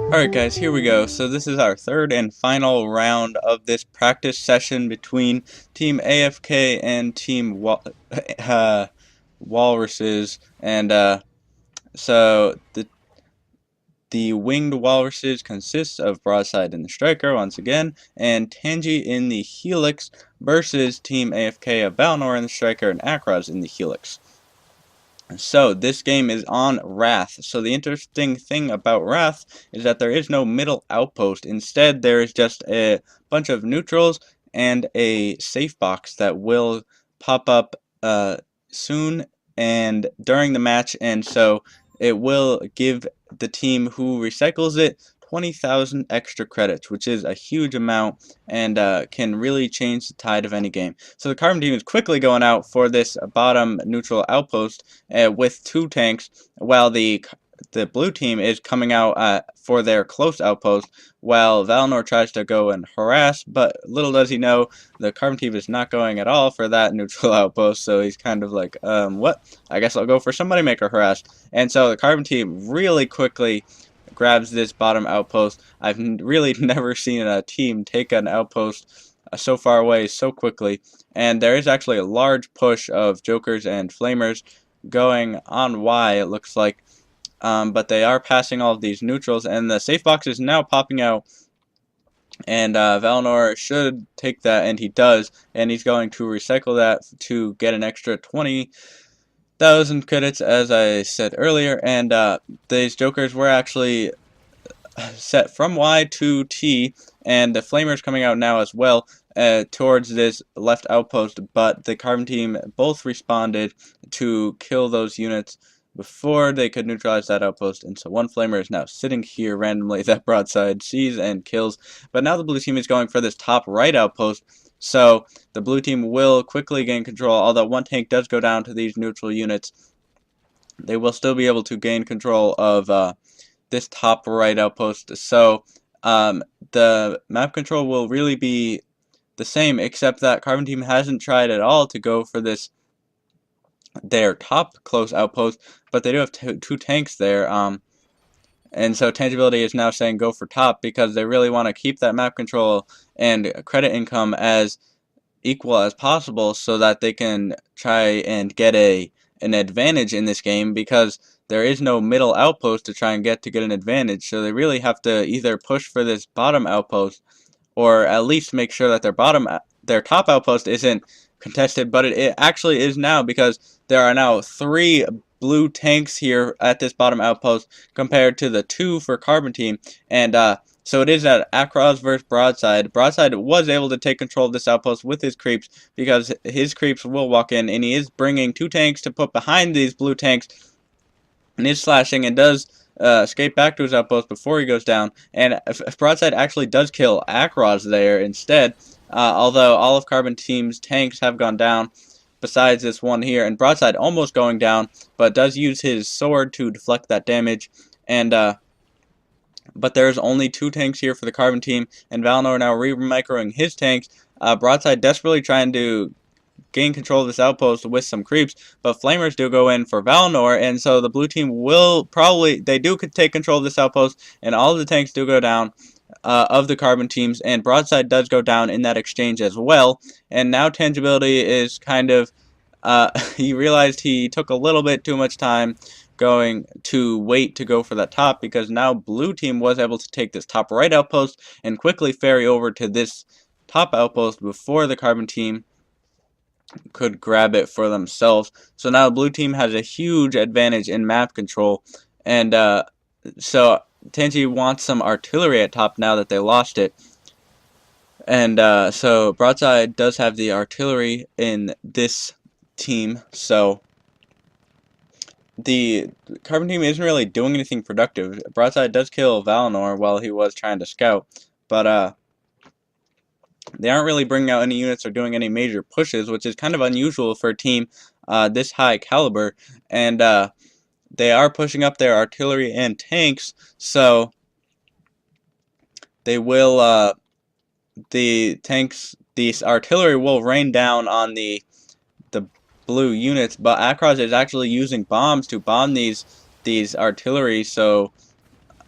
Alright guys, here we go. So this is our third and final round of this practice session between Team AFK and Team Walruses. And so the winged walruses consists of Broadside in the striker once again, and Tangi in the helix versus Team AFK of Valinor in the striker and Akroz in the helix. So, this game is on Rath. So, the interesting thing about Rath is that there is no middle outpost. Instead, there is just a bunch of neutrals and a safe box that will pop up soon and during the match. And so, it will give the team who recycles it 20,000 extra credits, which is a huge amount and can really change the tide of any game. So the Carbon team is quickly going out for this bottom neutral outpost with 2 tanks, while the blue team is coming out for their close outpost, while Valinor tries to go and harass, but little does he know, the Carbon team is not going at all for that neutral outpost, so he's kind of like, what? I guess I'll go for somebody maker harass. And so the Carbon team really quickly grabs this bottom outpost. I've really never seen a team take an outpost so far away so quickly, and there is actually a large push of Jokers and Flamers going on Y, it looks like, but they are passing all of these neutrals, and the safe box is now popping out, and Valinor should take that, and he does, and he's going to recycle that to get an extra 20,000 credits, as I said earlier, and these Jokers were actually set from Y to T, and the Flamers coming out now as well towards this left outpost, but the Carbon team both responded to kill those units before they could neutralize that outpost, and so one Flamer is now sitting here randomly that Broadside sees and kills, but now the blue team is going for this top right outpost, so the blue team will quickly gain control. Although one tank does go down to these neutral units, they will still be able to gain control of this top right outpost. So the map control will really be the same, except that Carbon team hasn't tried at all to go for their top close outpost, but they do have two tanks there. And so Tangibility is now saying go for top because they really want to keep that map control and credit income as equal as possible so that they can try and get an advantage in this game, because there is no middle outpost to try and get an advantage. So they really have to either push for this bottom outpost or at least make sure that their top outpost isn't contested, but it actually is now, because there are now 3 blue tanks here at this bottom outpost compared to the 2 for Carbon team, and so it is at Akroz versus Broadside. Broadside was able to take control of this outpost with his creeps, because his creeps will walk in, and he is bringing 2 tanks to put behind these blue tanks, and is slashing and does escape back to his outpost before he goes down, and Broadside actually does kill Akroz there instead, although all of Carbon team's tanks have gone down besides this one here, and Broadside almost going down, but does use his sword to deflect that damage, and but there's only 2 tanks here for the Carbon team, and Valinor now re-microing his tanks. Broadside desperately trying to gain control of this outpost with some creeps, but Flamers do go in for Valinor, and so the blue team will probably, they do take control of this outpost, and all of the tanks do go down of the Carbon teams, and Broadside does go down in that exchange as well, and now Tangibility is kind of, he realized he took a little bit too much time going to wait to go for that top, because now blue team was able to take this top right outpost and quickly ferry over to this top outpost before the Carbon team could grab it for themselves. So now the blue team has a huge advantage in map control, and so Tangi wants some artillery at top now that they lost it, and so Broadside does have the artillery in this team, so the Carbon team isn't really doing anything productive. Broadside does kill Valinor while he was trying to scout, but they aren't really bringing out any units or doing any major pushes, which is kind of unusual for a team this high caliber, and they are pushing up their artillery and tanks, so they will, the artillery will rain down on the blue units, but Akroz is actually using bombs to bomb these artillery, so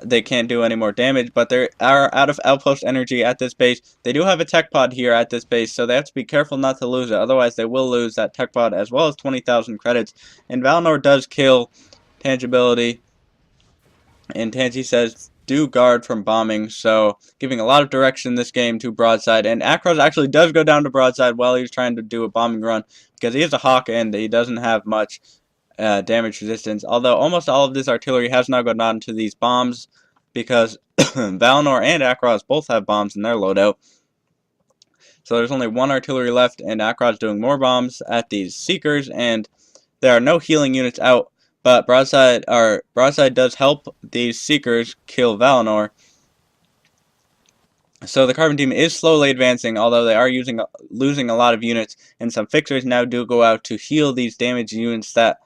they can't do any more damage, but they are out of outpost energy at this base. They do have a tech pod here at this base, so they have to be careful not to lose it. Otherwise, they will lose that tech pod as well as 20,000 credits. And Valinor does kill Tangibility. And Tangi says, do guard from bombing, so giving a lot of direction this game to Broadside. And Akroz actually does go down to Broadside while he's trying to do a bombing run, because he is a hawk and he doesn't have much damage resistance. Although almost all of this artillery has now gone on to these bombs, because Valinor and Akroz both have bombs in their loadout. So there's only one artillery left, and Akroz doing more bombs at these Seekers, and there are no healing units out. But Broadside does help these Seekers kill Valinor. So the Carbon team is slowly advancing, although they are losing a lot of units, and some fixers now do go out to heal these damaged units that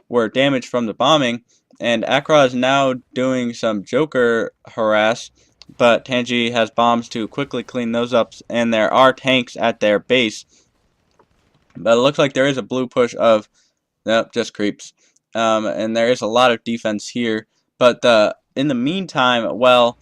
were damaged from the bombing. And Akroz now doing some Joker harass, but Tangi has bombs to quickly clean those up, and there are tanks at their base. But it looks like there is a blue push of, nope, just creeps. And there is a lot of defense here, but in the meantime, well,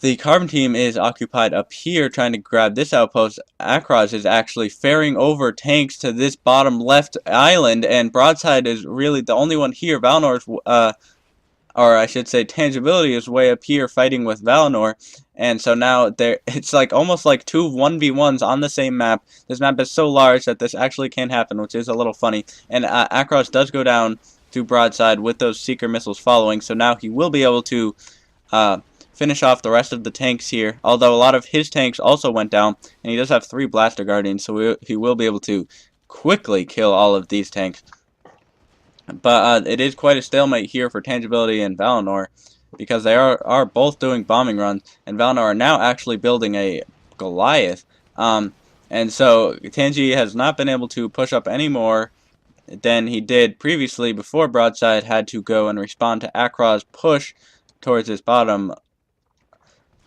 the Carbon team is occupied up here trying to grab this outpost. Akroz is actually ferrying over tanks to this bottom left island, and Broadside is really the only one here. Valinor's, or I should say Tangibility is way up here fighting with Valinor, and so now it's like almost like two 1v1s on the same map. This map is so large that this actually can happen, which is a little funny. And Akroz does go down to Broadside with those Seeker missiles following, so now he will be able to finish off the rest of the tanks here, although a lot of his tanks also went down, and he does have 3 Blaster Guardians, so he will be able to quickly kill all of these tanks. But it is quite a stalemate here for Tangibility and Valinor, because they are both doing bombing runs, and Valinor are now actually building a Goliath. And so Tangi has not been able to push up any more than he did previously before Broadside had to go and respond to Akroz's push towards his bottom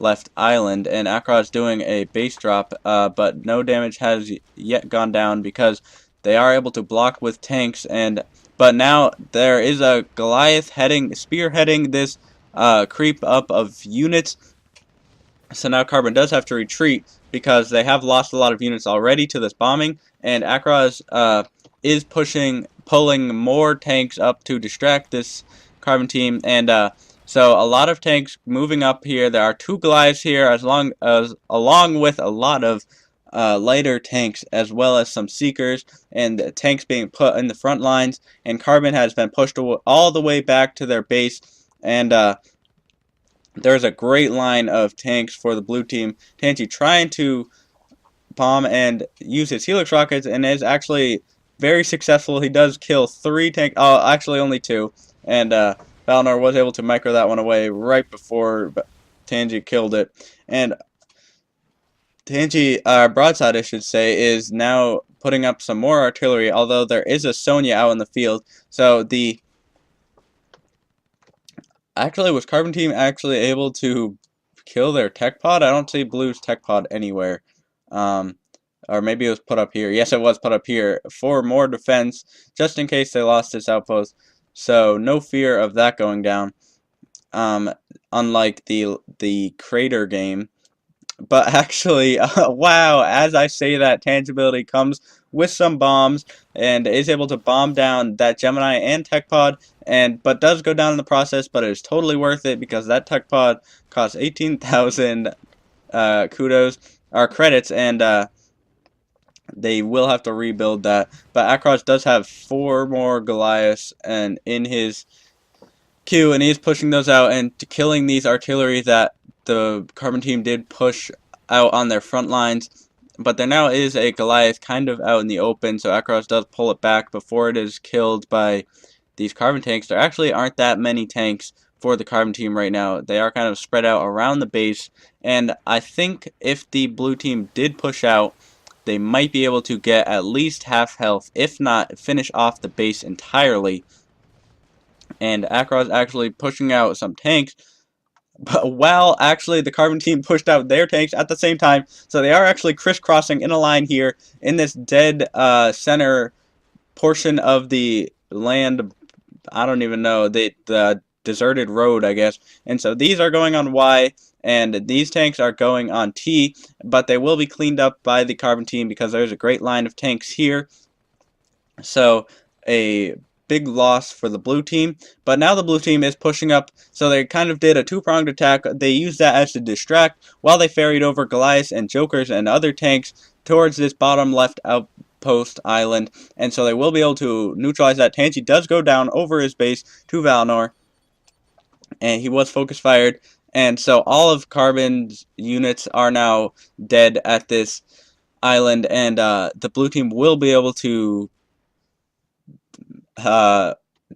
left island, and Akroz doing a base drop, but no damage has yet gone down because they are able to block with tanks. But now there is a Goliath spearheading this creep up of units. So now Carbon does have to retreat because they have lost a lot of units already to this bombing, and Akroz is pulling more tanks up to distract this Carbon team, and so a lot of tanks moving up here. There are 2 Goliaths here, along with a lot of lighter tanks, as well as some Seekers, and tanks being put in the front lines. And Carbon has been pushed all the way back to their base, and there's a great line of tanks for the blue team. Tangi trying to bomb and use his Helix rockets, and is actually very successful. He does kill 3 tanks. Oh, actually only 2, and Valinor was able to micro that one away right before Tangi killed it. And Tangi, Broadside I should say, is now putting up some more artillery, although there is a Sonya out in the field. So was Carbon Team actually able to kill their tech pod? I don't see Blue's tech pod anywhere. Or maybe it was put up here. Yes, it was put up here for more defense, just in case they lost this outpost. So no fear of that going down, unlike the Crater game. But actually, wow, as I say that, Tangibility comes with some bombs and is able to bomb down that Gemini and Tech Pod, but does go down in the process, but it is totally worth it because that Tech Pod costs 18,000 credits, and they will have to rebuild that. But Akroz does have 4 more Goliaths and in his queue, and he's pushing those out and killing these artillery that the Carbon team did push out on their front lines. But there now is a Goliath kind of out in the open, so Akroz does pull it back before it is killed by these Carbon tanks. There actually aren't that many tanks for the Carbon team right now. They are kind of spread out around the base, and I think if the blue team did push out, they might be able to get at least half health, if not finish off the base entirely. And Akroz actually pushing out some tanks, but while actually the Carbon team pushed out their tanks at the same time, so they are actually crisscrossing in a line here in this dead center portion of the land. I don't even know, the deserted road, I guess. And so these are going on Y, and these tanks are going on T, but they will be cleaned up by the Carbon team because there's a great line of tanks here. So a big loss for the blue team, but now the blue team is pushing up, so they kind of did a two-pronged attack. They used that as to distract while they ferried over Goliaths and Jokers and other tanks towards this bottom left outpost island, and so they will be able to neutralize that. Tangi does go down over his base to Valinor, and he was focus fired, and so all of Carbon's units are now dead at this island, and the blue team will be able to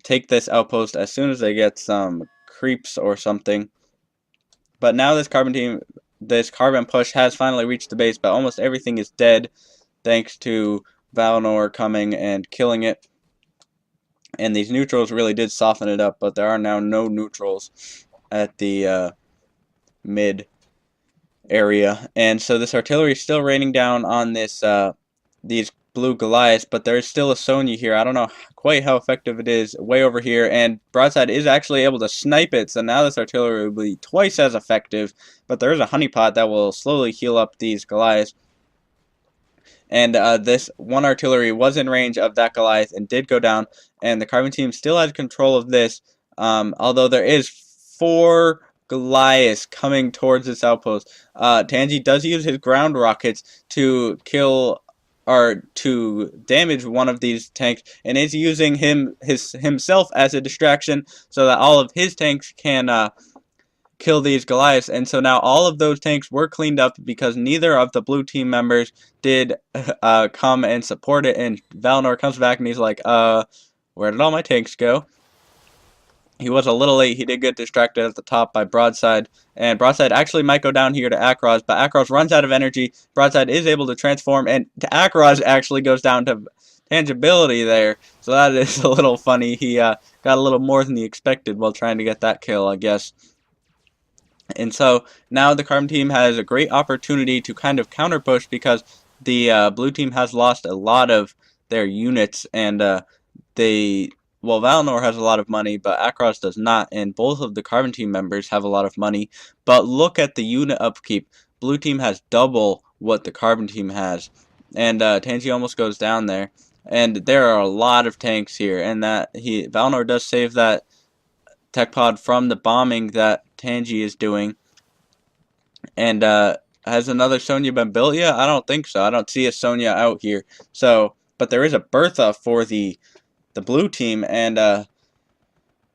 take this outpost as soon as they get some creeps or something. But now this Carbon push has finally reached the base, but almost everything is dead thanks to Valinor coming and killing it. And these neutrals really did soften it up, but there are now no neutrals at the mid area. And so this artillery is still raining down on this these blue Goliaths, but there is still a Sonya here. I don't know quite how effective it is way over here, and Broadside is actually able to snipe it, so now this artillery will be twice as effective, but there is a honeypot that will slowly heal up these Goliaths. And this one artillery was in range of that Goliath and did go down, and the Carbon team still has control of this, although there is 4 Goliaths coming towards this outpost. Tangi does use his ground rockets to kill or to damage one of these tanks, and is using himself as a distraction so that all of his tanks can kill these Goliaths. And so now all of those tanks were cleaned up because neither of the blue team members did come and support it. And Valinor comes back and he's like, where did all my tanks go? He was a little late. He did get distracted at the top by Broadside, and Broadside actually might go down here to Akroz, but Akroz runs out of energy. Broadside is able to transform, and Akroz actually goes down to Tangibility there, so that is a little funny. He got a little more than he expected while trying to get that kill, I guess. And so now the Carbon team has a great opportunity to kind of counter push because the blue team has lost a lot of their units, and Valinor has a lot of money, but Akroz does not, and both of the Carbon team members have a lot of money. But look at the unit upkeep. Blue team has double what the Carbon team has, and Tangi almost goes down there. And there are a lot of tanks here, and Valinor does save that tech pod from the bombing that Tangi is doing. And has another Sonya been built yet? I don't think so. I don't see a Sonya out here. So, but there is a Bertha for the blue team, and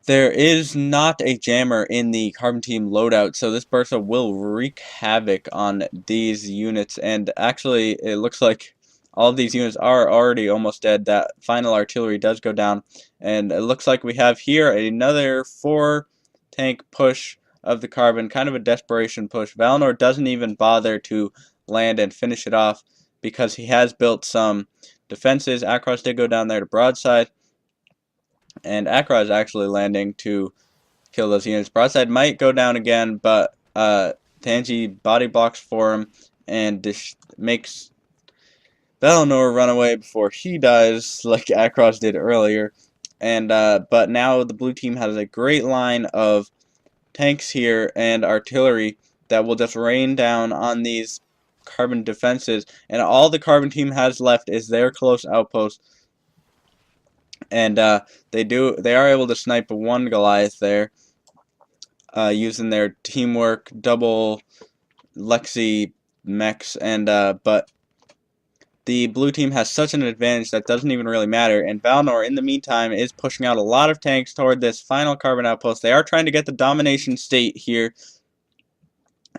there is not a jammer in the Carbon team loadout, so this Bertha will wreak havoc on these units. And actually, it looks like all of these units are already almost dead. That final artillery does go down, and it looks like we have here another 4-tank push of the Carbon, kind of a desperation push. Valinor doesn't even bother to land and finish it off because he has built some defenses. Akroz did go down there to Broadside, and Akroz is actually landing to kill those units. Broadside might go down again, but Tangi body blocks for him and makes Valinor run away before he dies, like Akroz did earlier. And but now the blue team has a great line of tanks here and artillery that will just rain down on these Carbon defenses, and all the Carbon team has left is their close outpost. And they are able to snipe one Goliath there using their teamwork, double Lexi mechs, and but the blue team has such an advantage that doesn't even really matter. And Valinor, in the meantime, is pushing out a lot of tanks toward this final Carbon outpost. They are trying to get the domination state here,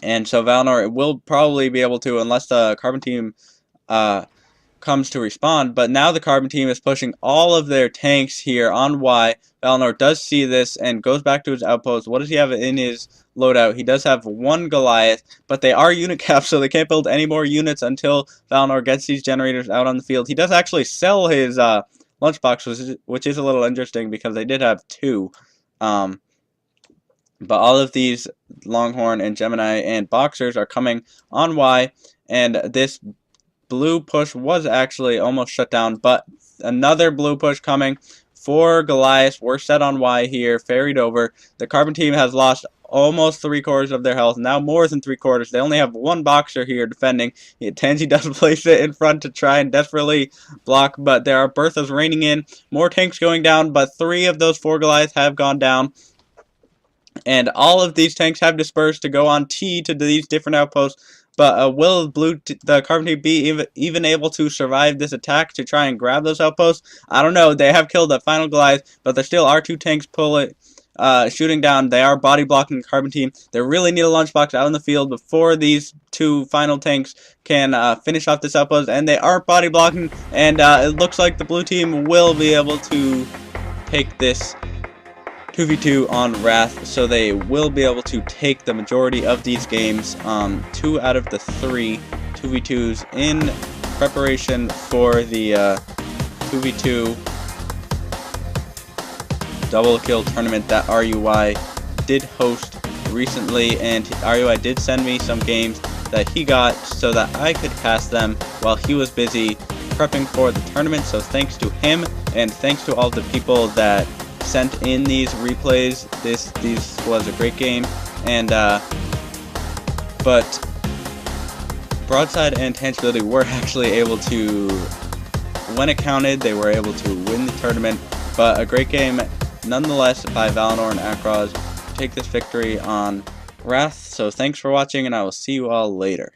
and so Valinor will probably be able to, unless the Carbon team comes to respawn. But now the Carbon team is pushing all of their tanks here on Y. Valinor does see this and goes back to his outpost. What does he have in his loadout? He does have one Goliath, but they are unit capped, so they can't build any more units until Valinor gets these generators out on the field. He does actually sell his lunchbox, which is a little interesting because they did have 2. But all of these Longhorn and Gemini and Boxers are coming on Y, and this blue push was actually almost shut down, but another blue push coming 4 Goliaths were set on Y here, ferried over. The Carbon team has lost almost 3/4 of their health, now more than 3/4. They only have 1 boxer here defending. Tangi does place it in front to try and desperately block, but there are Berthas raining in. More tanks going down, but 3 of those 4 Goliaths have gone down. And all of these tanks have dispersed to go on T to these different outposts. But will the Carbon team be even able to survive this attack to try and grab those outposts? I don't know. They have killed the final Goliath, but there still are 2 tanks shooting down. They are body blocking the Carbon team. They really need a lunchbox out in the field before these 2 final tanks can finish off this outpost. And they are body blocking, and it looks like the blue team will be able to take this 2v2 on Rath, so they will be able to take the majority of these games. 2 out of the 3 2v2s in preparation for the 2v2 Doublekill Tournament that Areyouwhy did host recently, and Areyouwhy did send me some games that he got so that I could cast them while he was busy prepping for the tournament. So thanks to him, and thanks to all the people that sent in these replays. This was a great game, and but Broadside and Tangibility were actually able to, when it counted, they were able to win the tournament. But a great game nonetheless by Valinor and Akroz to take this victory on Rath. So thanks for watching, and I will see you all later.